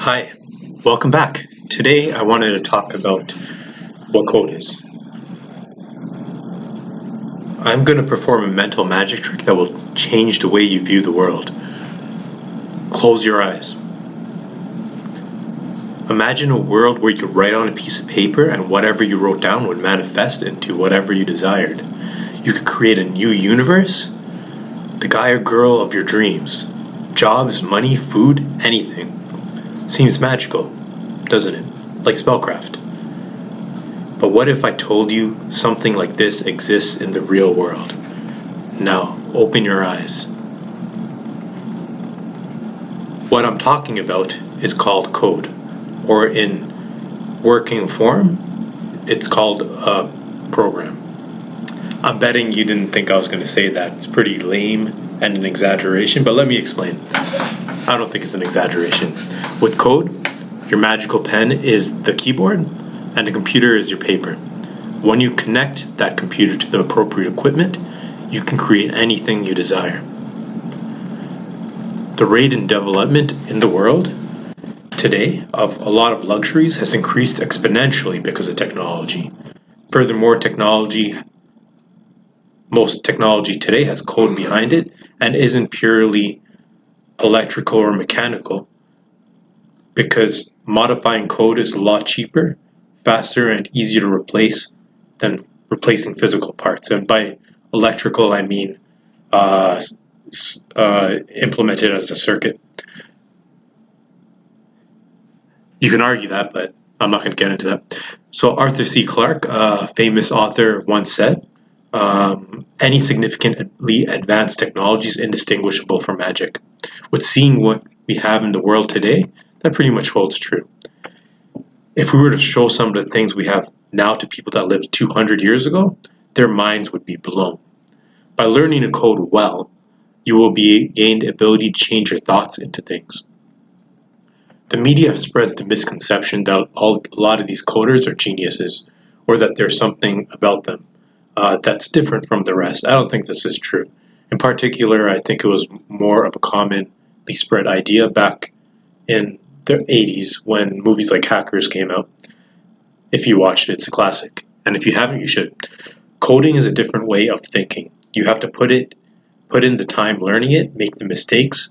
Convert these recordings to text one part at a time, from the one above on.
Hi, welcome back. Today I wanted to talk about what code is. I'm going to perform a mental magic trick that will change the way you view the world. Close your eyes. Imagine a world where you could write on a piece of paper and whatever you wrote down would manifest into whatever you desired. You could create a new universe, the guy or girl of your dreams. Jobs, money, food, anything. Seems magical, doesn't it? Like spellcraft. But what if I told you something like this exists in the real world? Now, open your eyes. What I'm talking about is called code, or in working form, it's called a program. I'm betting you didn't think I was going to say that. It's pretty lame and an exaggeration, but let me explain. I don't think it's an exaggeration. With code, your magical pen is the keyboard, and the computer is your paper. When you connect that computer to the appropriate equipment, you can create anything you desire. The rate in development in the world today of a lot of luxuries has increased exponentially because of technology. Furthermore, most technology today has code behind it and isn't purely electrical or mechanical, because modifying code is a lot cheaper, faster, and easier to replace than replacing physical parts. And by electrical, I mean implemented as a circuit. You can argue that, but I'm not going to get into that. So Arthur C. Clarke, a famous author, once said, any significantly advanced technology is indistinguishable from magic. With seeing what we have in the world today, that pretty much holds true. If we were to show some of the things we have now to people that lived 200 years ago, their minds would be blown. By learning to code well, you will be gained the ability to change your thoughts into things. The media spreads the misconception that a lot of these coders are geniuses, or that there's something about them that's different from the rest. I don't think this is true. In particular, I think it was more of a commonly spread idea back in the 80s when movies like Hackers came out. If you watched it, it's a classic. And if you haven't, you should. Coding is a different way of thinking. You have to put in the time learning it, make the mistakes,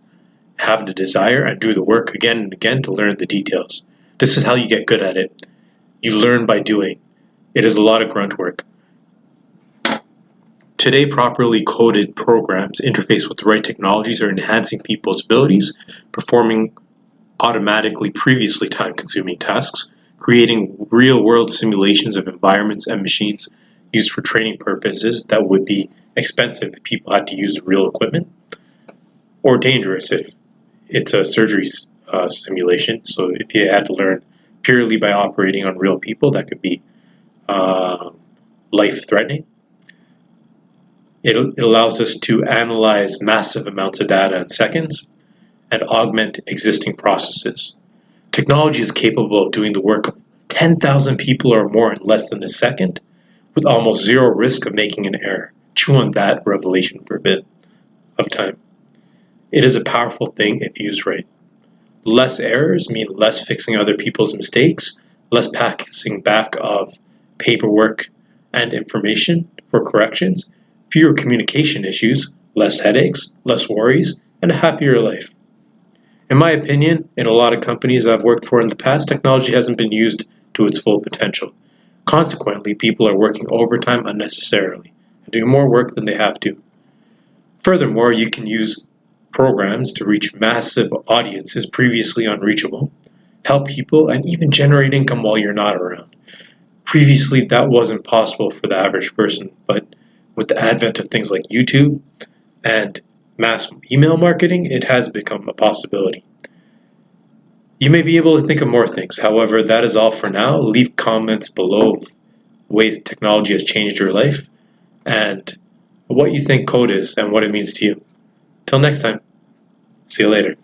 have the desire, and do the work again and again to learn the details. This is how you get good at it. You learn by doing. It is a lot of grunt work. Today, properly coded programs interface with the right technologies are enhancing people's abilities, performing automatically previously time-consuming tasks, creating real-world simulations of environments and machines used for training purposes that would be expensive if people had to use real equipment, or dangerous if it's a surgery simulation. So if you had to learn purely by operating on real people, that could be life-threatening. It allows us to analyze massive amounts of data in seconds and augment existing processes. Technology is capable of doing the work of 10,000 people or more in less than a second, with almost zero risk of making an error. Chew on that revelation for a bit of time. It is a powerful thing if used right. Less errors mean less fixing other people's mistakes, less passing back of paperwork and information for corrections, fewer communication issues, less headaches, less worries, and a happier life. In my opinion, in a lot of companies I've worked for in the past, technology hasn't been used to its full potential. Consequently, people are working overtime unnecessarily and doing more work than they have to. Furthermore, you can use programs to reach massive audiences previously unreachable, help people, and even generate income while you're not around. Previously, that wasn't possible for the average person, but with the advent of things like YouTube and mass email marketing, it has become a possibility. You may be able to think of more things. However, that is all for now. Leave comments below of ways technology has changed your life and what you think code is and what it means to you. Till next time, see you later.